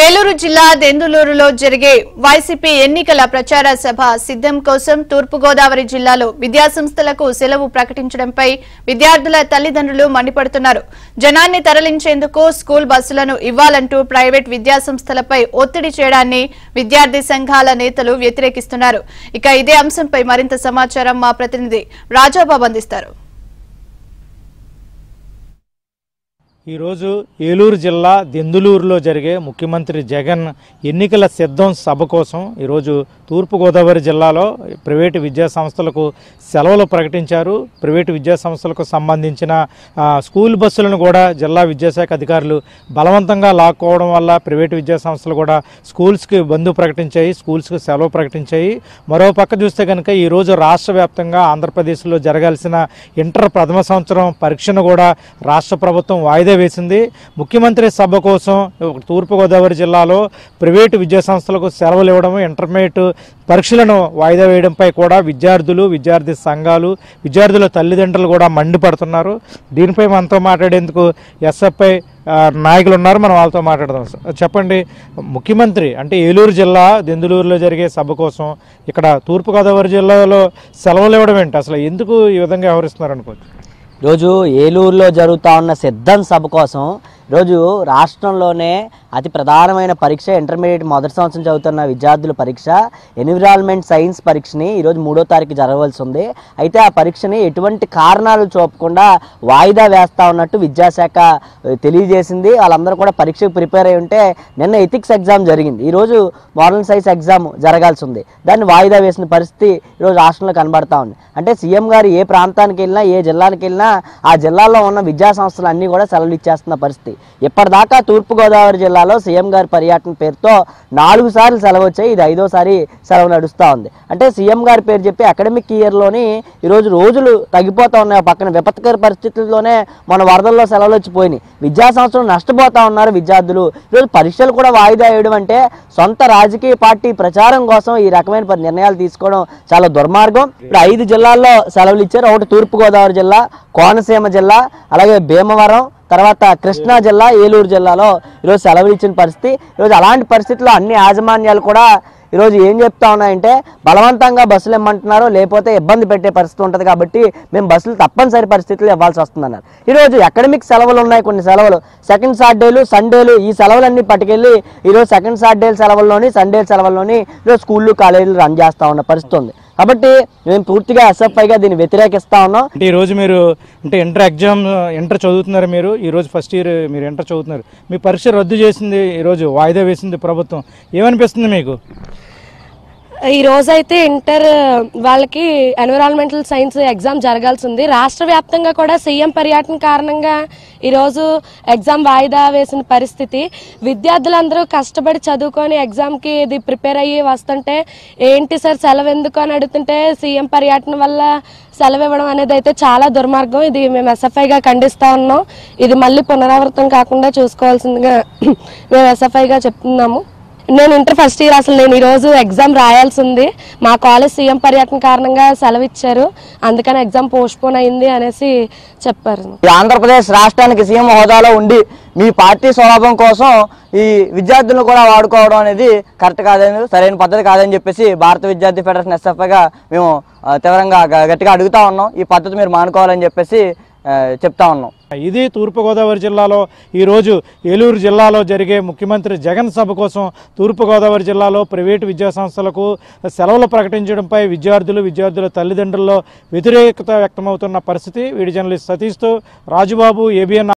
ఏలూరు జిల్లా దెందులూరులో జరిగే వైసీపీ ఎన్నికల ప్రచార సభ సిద్ధం కోసం తూర్పు గోదావరి జిల్లాలో విద్యాసంస్థలకు సెలవు ప్రకటించడంపై విద్యార్థుల తల్లిదండ్రులు మండిపడుతున్నారు. జనాన్ని తరలించేందుకు స్కూల్ బస్సులను ఇవ్వాలంటూ ప్రైవేట్ విద్యాసంస్థలపై ఒత్తిడి చేయడాన్ని విద్యార్థి సంఘాల నేతలు వ్యతిరేకిస్తున్నారు. ఇక ఇదే అంశంపై మరింత సమాచారం మా ప్రతినిధి రాజాబాబు అందిస్తారు. ఈరోజు ఏలూరు జిల్లా దెందులూరులో జరిగే ముఖ్యమంత్రి జగన్ ఎన్నికల సిద్ధం సభ కోసం ఈరోజు తూర్పుగోదావరి జిల్లాలో ప్రైవేటు విద్యాసంస్థలకు సెలవులు ప్రకటించారు. ప్రైవేటు విద్యాసంస్థలకు సంబంధించిన స్కూల్ బస్సులను కూడా జిల్లా విద్యాశాఖ అధికారులు బలవంతంగా లాక్కోవడం వల్ల ప్రైవేటు విద్యాసంస్థలు కూడా స్కూల్స్కి బంద్ ప్రకటించాయి, స్కూల్స్కి సెలవు ప్రకటించాయి. మరో పక్క చూస్తే కనుక ఈరోజు రాష్ట్ర వ్యాప్తంగా ఆంధ్రప్రదేశ్లో జరగాల్సిన ఇంటర్ ప్రథమ సంవత్సరం పరీక్షను కూడా రాష్ట్ర ప్రభుత్వం వాయిదా వేసింది. ముఖ్యమంత్రి సభ కోసం తూర్పుగోదావరి జిల్లాలో ప్రైవేటు విద్యాసంస్థలకు సెలవులు ఇవ్వడం, ఇంటర్మీడియట్ పరీక్షలను వాయిదా వేయడంపై కూడా విద్యార్థులు, విద్యార్థి సంఘాలు, విద్యార్థుల తల్లిదండ్రులు కూడా మండిపడుతున్నారు. దీనిపై మనతో మాట్లాడేందుకు ఎస్ఎఫ్ఐ నాయకులు ఉన్నారు. మనం వాళ్ళతో మాట్లాడదాం. చెప్పండి, ముఖ్యమంత్రి అంటే ఏలూరు జిల్లా దెందులూరులో జరిగే సభ కోసం ఇక్కడ తూర్పుగోదావరి జిల్లాలో సెలవులు ఇవ్వడం ఏంటి? అసలు ఎందుకు ఈ విధంగా వ్యవహరిస్తున్నారు అనుకోవచ్చు? ఈరోజు ఏలూరులో జరుగుతూ ఉన్న సిద్ధం సభ కోసం ఈరోజు రాష్ట్రంలోనే అతి ప్రధానమైన పరీక్ష ఇంటర్మీడియట్ మొదటి సంవత్సరం చదువుతున్న విద్యార్థుల పరీక్ష ఎన్విరాన్మెంట్ సైన్స్ పరీక్షని ఈరోజు 3వ తారీఖు జరగవలసి ఉంది. అయితే ఆ పరీక్షని ఎటువంటి కారణాలు చూపకుండా వాయిదా వేస్తా ఉన్నట్టు విద్యాశాఖ తెలియజేసింది. వాళ్ళందరూ కూడా పరీక్షకు ప్రిపేర్ అయి ఉంటే నిన్న ఎథిక్స్ ఎగ్జామ్ జరిగింది, ఈరోజు మోడల్ సైన్స్ ఎగ్జామ్ జరగాల్సి ఉంది. దాన్ని వాయిదా వేసిన పరిస్థితి ఈరోజు రాష్ట్రంలో కనబడతా ఉంది. అంటే సీఎం గారు ఏ ప్రాంతానికి వెళ్ళినా, ఏ జిల్లానికి వెళ్ళినా ఆ జిల్లాలో ఉన్న విద్యాసంస్థలు అన్నీ కూడా సెలవులు ఇచ్చేస్తున్న పరిస్థితి. ఇప్పటిదాకా తూర్పుగోదావరి జిల్లాలో సీఎం గారి పర్యటన పేరుతో 4 సార్లు సెలవు వచ్చాయి, ఇది 5వ సారి సెలవు నడుస్తూ ఉంది. అంటే సీఎం గారి పేరు చెప్పి అకాడమిక్ ఇయర్లోని ఈరోజు రోజులు తగ్గిపోతూ ఉన్నాయి. పక్కన విపత్కర పరిస్థితుల్లోనే మన వరదల్లో సెలవులు వచ్చిపోయినాయి. విద్యా సంవత్సరం నష్టపోతూ ఉన్నారు విద్యార్థులు. ఈరోజు పరీక్షలు కూడా వాయిదా వేయడం అంటే సొంత రాజకీయ పార్టీ ప్రచారం కోసం ఈ రకమైన నిర్ణయాలు తీసుకోవడం చాలా దుర్మార్గం. ఇప్పుడు 5 జిల్లాల్లో సెలవులు ఇచ్చారు. ఒకటి తూర్పుగోదావరి జిల్లా, కోనసీమ జిల్లా, అలాగే భీమవరం, తర్వాత కృష్ణా జిల్లా, ఏలూరు జిల్లాలో ఈరోజు సెలవులు ఇచ్చిన పరిస్థితి. ఈరోజు అలాంటి పరిస్థితుల్లో అన్ని యాజమాన్యాలు కూడా ఈరోజు ఏం చెప్తా ఉన్నాయంటే బలవంతంగా బస్సులు ఇమ్మంటున్నారు, లేకపోతే ఇబ్బంది పెట్టే పరిస్థితి ఉంటుంది కాబట్టి మేము బస్సులు తప్పనిసరి పరిస్థితుల్లో ఇవ్వాల్సి వస్తుందన్నారు. ఈరోజు అకాడమిక్ సెలవులు ఉన్నాయి, కొన్ని సెలవులు సెకండ్ సాటర్డేలు, సండేలు, ఈ సెలవులన్నీ పట్టుకెళ్ళి ఈరోజు సెకండ్ సాటర్డే సెలవుల్లోని, సండే సెలవుల్లోని ఈరోజు స్కూళ్ళు, కాలేజీలు రన్ చేస్తూ ఉన్న పరిస్థితి ఉంది. కాబట్టి మేము పూర్తిగా ఎస్ఎఫ్ఐగా దీన్ని వ్యతిరేకిస్తా ఉన్నాం. అంటే ఈరోజు మీరు అంటే ఇంటర్ చదువుతున్నారు, మీరు ఈరోజు ఫస్ట్ ఇయర్ మీరు ఇంటర్ చదువుతున్నారు, మీ పరీక్ష రద్దు చేసింది, ఈరోజు వాయిదా వేసింది ప్రభుత్వం, ఏమనిపిస్తుంది మీకు? ఈ రోజైతే ఇంటర్ వాళ్ళకి ఎన్విరాన్మెంటల్ సైన్స్ ఎగ్జామ్ జరగాల్సి ఉంది. రాష్ట్ర వ్యాప్తంగా కూడా సీఎం పర్యటన కారణంగా ఈరోజు ఎగ్జామ్ వాయిదా వేసిన పరిస్థితి. విద్యార్థులందరూ కష్టపడి చదువుకొని ఎగ్జామ్కి ఇది ప్రిపేర్ అయ్యి వస్తుంటే ఏంటి సార్ సెలవు ఎందుకు అని అడుగుతుంటే సీఎం పర్యటన వల్ల సెలవు ఇవ్వడం అనేది అయితే చాలా దుర్మార్గం. ఇది మేము ఎస్ఎఫ్ఐగా ఖండిస్తా ఉన్నాం. ఇది మళ్ళీ పునరావృతం కాకుండా చూసుకోవాల్సిందిగా మేము ఎస్ఎఫ్ఐగా చెప్తున్నాము. నేను ఇంటర్ ఫస్ట్ ఇయర్, అసలు నేను ఈరోజు ఎగ్జామ్ రాయాల్సి ఉంది. మా కాలేజ్ సీఎం పర్యటన కారణంగా సెలవు ఇచ్చారు, అందుకని ఎగ్జామ్ పోస్ట్పోన్ అయింది అనేసి చెప్పారు. ఆంధ్రప్రదేశ్ రాష్ట్రానికి సీఎం హోదాలో ఉండి మీ పార్టీ స్వలాభం కోసం ఈ విద్యార్థులను కూడా వాడుకోవడం అనేది కరెక్ట్ కాదని, సరైన పద్ధతి కాదని చెప్పేసి భారత విద్యార్థి ఫెడరేషన్ ఎస్ఎఫ్ఐగా మేము తీవ్రంగా గట్టిగా అడుగుతా ఉన్నాం. ఈ పద్ధతి మీరు మానుకోవాలని చెప్పేసి చెప్తా ఉన్నాం. ఇది తూర్పుగోదావరి జిల్లాలో ఈరోజు ఏలూరు జిల్లాలో జరిగే ముఖ్యమంత్రి జగన్ సభ కోసం తూర్పుగోదావరి జిల్లాలో ప్రైవేటు విద్యాసంస్థలకు సెలవులు ప్రకటించడంపై విద్యార్థుల తల్లిదండ్రుల్లో వ్యతిరేకత వ్యక్తమవుతున్న పరిస్థితి. వీడియో జర్నలిస్ట్ సతీష్తో రాజుబాబు, ఏబిఎన్.